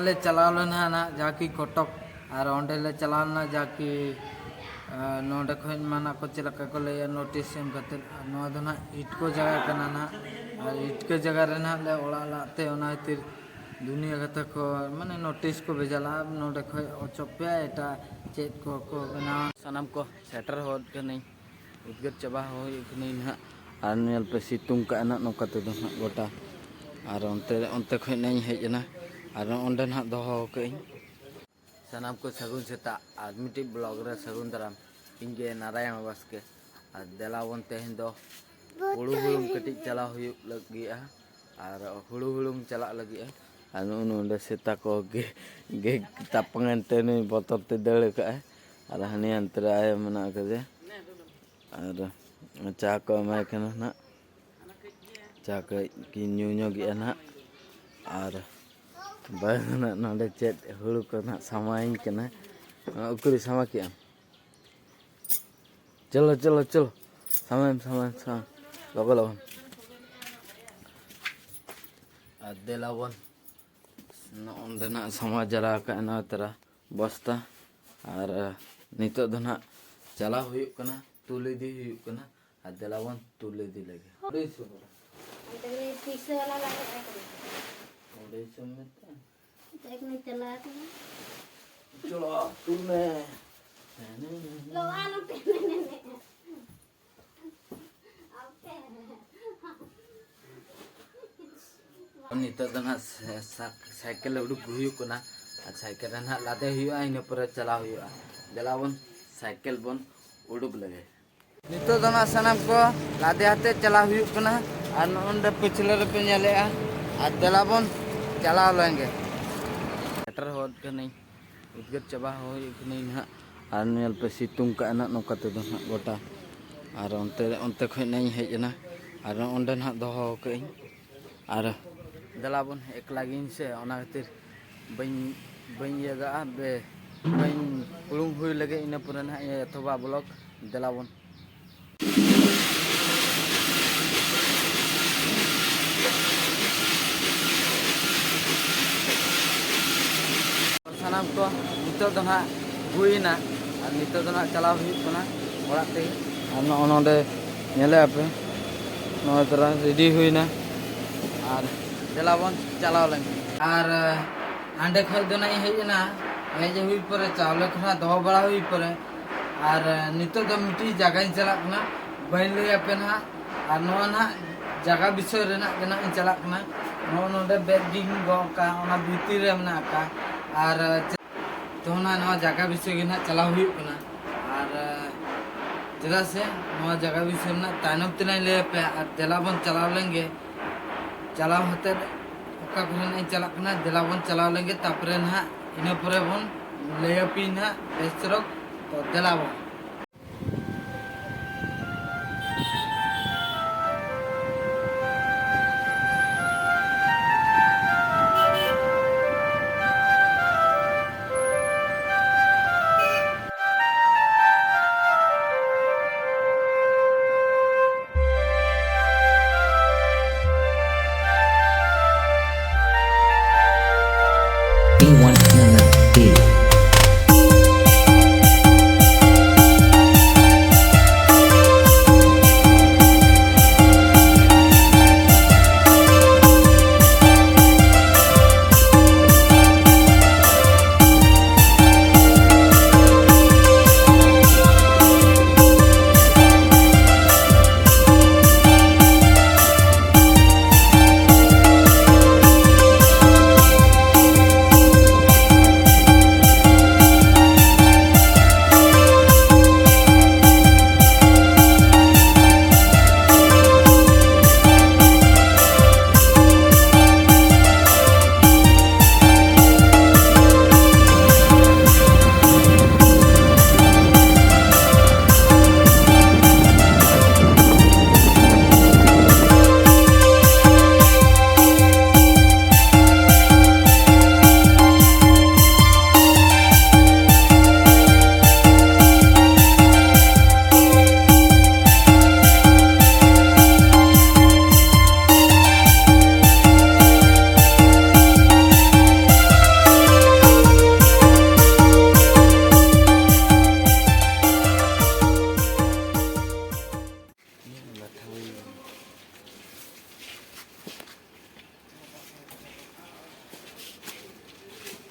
ले चला लेना ना जाकि कटक और ओंडे ले चला लेना जाकि नोडे खन माना को चलका को ले नोटिस एम खातिर नोआ दो ना इटको जगह कना ना और इटके जगह रे ना ले ओड़ा लाते ओना खातिर दुनिया कथा को माने नोटिस को भेजला नोडे खय ओचोपे एटा चेत को बना सनम को सेटर होद कने उद्गत चबा होय कने ना और नेल पे सितुंग का ना नोका तो ना गोटा और onte खय नहीं हेजना और ओंडे ना दोहो कई सनम को सगुन सेता और मिट्टी ब्लॉग रे सगुन दराम इंगे नारायण बास्के और देलावन तेहन दो हुड़ू हुड़ुम कटी चला हुई लगिया और हुड़ू हुड़ुम चला लगिया और ओंडे सेता को गे तापंगन तेने बोतल ते दड़ का और हनी अंतरा आए मना कदे और चा को मैं कना ना चा की न्यू गया ना और बायना नोडे चेत हुड़ू को ना समाइन कना उकुरी समा किया चलो चलो चलो समाइन समाइन समाइन लगो लगो देलावन ओंडे ना समा जरा का ना तरा बस्ता और नितो दो ना चला हुयुक कना तुले दी हुयुक कना और देलावन तुले दी लगे चलो तूने नितो दना साइकिल उडुक हुयुक कना साइकिल ना लादे हुयुआ इन पर चला हुयुआ देलावन साइकिल बन उडुक लगे नितो दना सनम को लादे हाते चला हुयुक कना और ओंडे पिछले रे पे नेलेआ और देलावन चला लेंगे सेटर होद कने उद्गत चबा होय कने ना और नेल पे सितुंग का ना नोका तो ना गोटा और onte खय नहीं हेजना और ओंडे ना दोहो कई और देलावन एकला गिन से ओना खातिर बइन येगा बे बइन उड़ुंग हुई लगे इन पर ना अथवा ब्लॉग देलावन सनम को नितो दो ना हुईना और नितो दो ना चला हुई कना ओड़ा ते और नोडे नेले आपे नोय तरह रेडी हुईना और देलावन चलाव लेंगे और आंडे खय दो नहीं हेजना हेज हुई पर चावले खना दो बड़ा हुई पर और नितो दो मिट्टी जगह चला कना बइन ले आपे ना और नोआ ना जगह विषय रेना गना चला कना नोडे बैगिंग गो का ओना भीतर रे मना का और तो ना नवा जगह विषय के ना चला हुई कना और चला से नवा जगह विषय ना तानम ते नहीं ले पे और देलावन चलाव लेंगे चलाव हते ओका को नहीं चला कना देलावन चलाव लेंगे तापरे ना इन परे बन ले पी ना बेसरक तो देलावन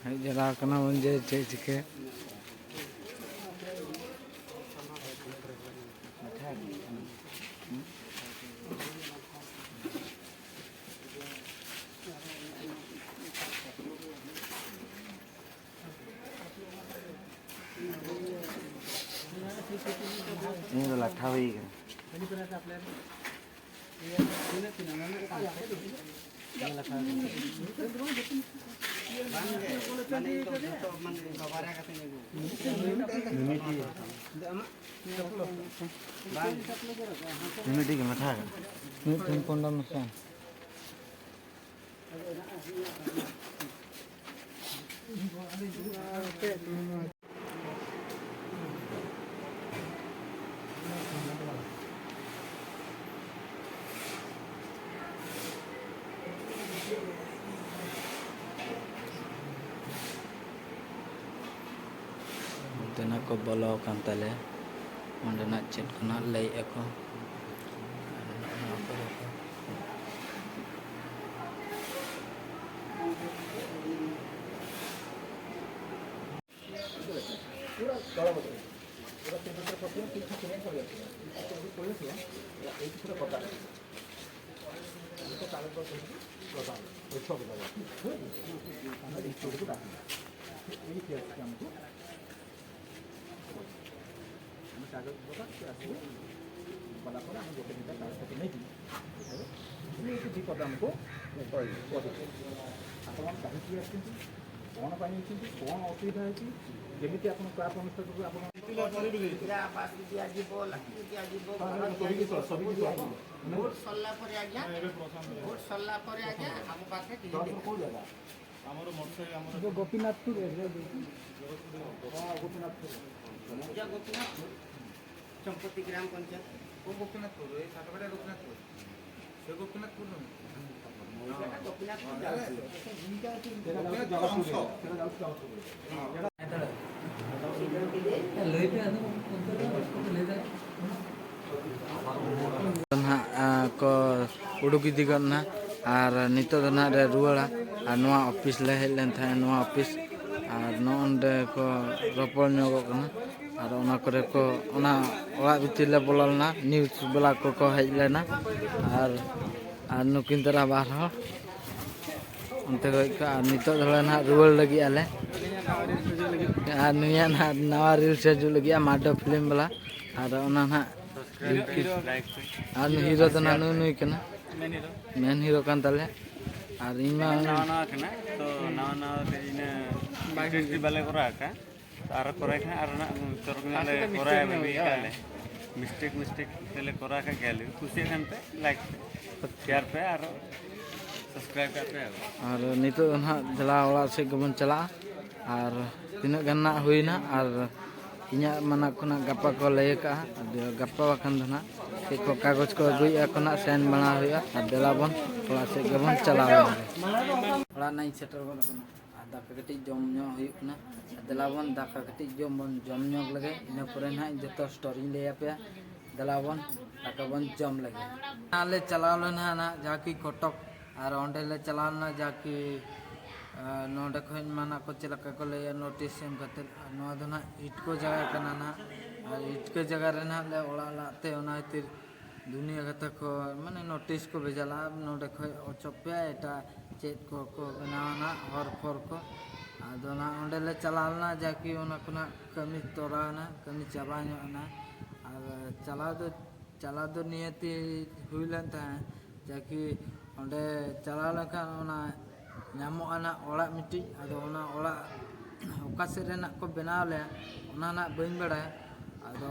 ᱦᱮᱡ ᱪᱟᱞᱟᱣ ᱠᱟᱱᱟ ᱵᱚᱱ ᱡᱮ ᱪᱮᱫ ᱪᱤᱠᱟᱹ ini adalah thawi kan. Ini di mana kan? Ini tempon dalam mesin. Tena ko bolo kan tale onde nak chat kena lay ako कागज बता के आसो बला पर हम गोटे दिटा कागज पत्र नहीं ini itu di padamu ଆପଣ କାହିଁକି ଆସିଛନ୍ତି କ'ଣ ପାଇଁ ଆସିଛନ୍ତି କ'ଣ ଅସୁବିଧା ହେଇଛି ଯେମିତି ଆପଣ କ୍ଲାସ୍ ଅନୁଷ୍ଠାନକୁ ଆପଣ ଭୋଟ ସରିଲା ପରେ ଆଜ୍ଞା ଆମ ପାଖରେ କୋଉ ଜାଗା ଆମର ମର୍ଷେ ଆମର ଗୋପୀନାଥପୁର ଗୋପୀନାଥପୁର ଚମ୍ପତି ଗ୍ରାମ ପଞ୍ଚାୟତ କୋଉ ଗୋପୀନାଥପୁର ଏଇ ସାତପଡ଼ା ଗୋପୀନାଥପୁର ସେ ଗୋପୀନାଥପୁର ନୁହେଁ Gopinathpur ko uduk idi kan ar nito na re ruara ar noa office le hej len thae noa office ar no onde ko ropol nyogok kana ar ona kore ko ona orak bitir le bololna news bela ko hej lena ar nukin tara bar ho onte ko ar nito dhala na rual lagi ale ar nuya na nawa reel seju lagi mado film bela ar ona na আর hero তো না নুই কেনা main hero কান তালে আর ইমা নানা কেনা তো নানা ইনা বাইক বালে করা কা আর করা কা আর না তরক নালে করা বেবি কালে মিস্টেক তেলে করা কা গেলে খুশি কানতে লাইক শেয়ার पे আর सब्सक्राइब करते हैं আর নিতো না জলা ওলা সে গবন চালা আর তিনা গান্না হইনা আর inya mana kona gapa ko lay ka gapa wakan dana ko kagoj ko gui akona sen bana hoya adela bon ola se gabon chalao ola nai setter bon akona ada kati jom nyo hoyuk na adela bon daka kati jom nyok lage ina pore na joto story le ape adela bon daka bon jom lage ale chalao na na jaki kotok ar onde le chalao na jaki नोडे खन माना को चलका को ले notice M खातिर नोआ दो ना it को जगह कना ना और इट के जगह रे ना ले ओला लाते ओना तिर दुनिया कथा को माने नोटिस को भेजला नोडे ख ओचपे एटा चेत को बनाना हर फर को आदो ना ओंडे ले चलालना जाकी ओना कोना कमी तोरा ना कमी चाबा ना और चला दो नियति हुइलन ता जाकी ओंडे चला लखा ओना nyamuk anak orak miti ado ona orak oka serenak ko benaw le ona nak bain bada ado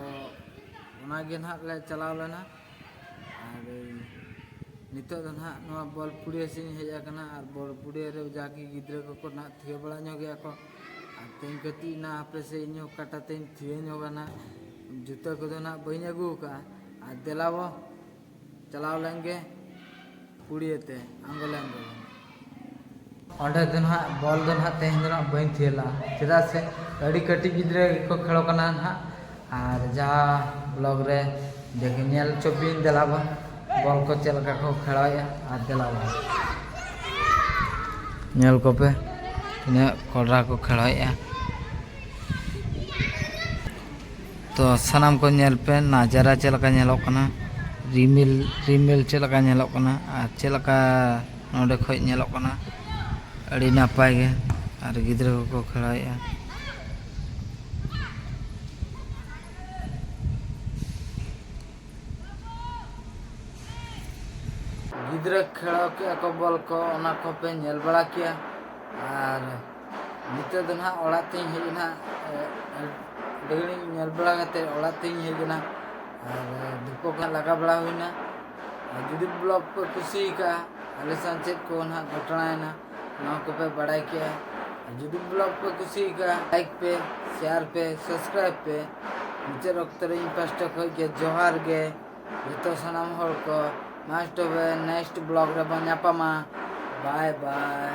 ona gen hak le chalaw lena ar nito dan hak noa bol puri sin heja kana ar bol puri re jaki gidra ko na thie bala nyoge ako ar ten kati na apre se nyo kata ten thie nyo kana juta ko na bain agu ka ar delabo chalaw lenge puri ete angoleng onde den ha bol den ha tehen den bain thela cheda se adi kati gidre ko khelo kana ha ar ja blog re dekhi nyel chobin delaba bol ko chelaka ko khelaya ar delaba nyel ko pe ᱛᱤᱱᱟᱹᱜ ᱠᱚᱰᱨᱟ ᱠᱚ ᱠᱷᱮᱲᱚᱭᱮᱜᱼᱟ ᱛᱚ ᱥᱟᱱᱟᱢ ᱠᱚ ᱧᱮᱞ ᱯᱮ ᱱᱟᱡᱟᱨᱟ ᱪᱮᱫ ᱞᱮᱠᱟ ᱧᱮᱞᱚᱜ ᱠᱟᱱᱟ ᱨᱤᱢᱤᱞ ᱪᱮᱫ ᱞᱮᱠᱟ ᱧᱮᱞᱚᱜ ᱠᱟᱱᱟ ᱟᱨ ᱪᱮᱫ ᱞᱮᱠᱟ ᱱᱚᱰᱮ ᱠᱷᱚᱡ ᱧᱮᱞᱚᱜ ᱠᱟᱱᱟ ᱟᱹᱰᱤ ᱱᱟᱯᱟᱭ ᱜᱮ ᱟᱨ ᱜᱤᱫᱽᱨᱟᱹ ᱠᱚᱠᱚ ᱠᱷᱮᱲᱚᱭᱮᱜᱼᱟ ᱜᱤᱫᱽᱨᱟᱹ ᱠᱷᱮᱲᱟᱣ ᱠᱮᱜᱼᱟ ᱠᱚ ᱵᱚᱞ ko ᱚᱱᱟ ᱠᱚ ᱯᱮ ᱧᱮᱞ ᱵᱟᱲᱟ ᱠᱮᱜᱼᱟ ᱟᱨ ᱱᱤᱛᱚᱜ ᱫᱚ ᱱᱟᱦᱟᱜ ᱚᱲᱟᱜ ᱛᱤᱧ ᱦᱮᱡ ᱮᱱᱟ ᱟᱹᱰᱤ ᱜᱷᱟᱹᱲᱤᱡ ᱧᱮᱞ ᱵᱟᱲᱟ ᱠᱟᱛᱮ ᱚᱲᱟᱜ ᱛᱤᱧ ᱦᱮᱡ ᱮᱱᱟ ᱟᱨ ᱫᱷᱩᱯᱟᱹ ᱠᱚ ᱞᱟᱜᱟᱣ ᱵᱟᱲᱟ ᱦᱩᱭᱱᱟ ᱟᱨ ᱡᱩᱫᱤ ᱵᱞᱚᱜ ᱯᱮ ᱠᱩᱥᱤ ᱠᱟᱜᱼᱟ ᱟᱞᱮ ᱥᱟᱶ ᱪᱮᱫ ᱠᱚ ᱱᱟᱦᱟᱜ ᱜᱷᱚᱴᱚᱱᱟᱭᱮᱱᱟ ᱱᱚᱣᱟ ᱠᱚᱯᱮ ᱵᱟᱲᱟᱭ ᱠᱮᱜᱼᱟ ᱟᱨ ᱡᱩᱫᱤ ᱵᱞᱚᱜ ᱯᱮ ᱠᱩᱥᱤ ᱠᱟᱜᱼᱟ ᱞᱟᱭᱤᱠ ᱯᱮ শেয়ার ᱯᱮ সাবস্ক্রাইব ᱯᱮ ᱢᱩᱪᱟᱹᱫ ᱚᱠᱛᱚ ᱨᱮ ᱤᱧ ᱯᱟᱥᱴᱟ ᱠᱷᱚᱡ ᱜᱮ ᱡᱚᱦᱟᱨ ᱜᱮ ᱡᱚᱛᱚ ᱥᱟᱱᱟᱢ ᱦᱚᱲ ᱠᱚ ᱢᱟ ᱛᱚᱵᱮ ᱱᱮᱠᱥᱴ ᱵᱞᱚᱜ ᱨᱮᱵᱚᱱ ᱧᱟᱯᱟᱢᱟ ᱵᱟᱭ ᱵᱟᱭ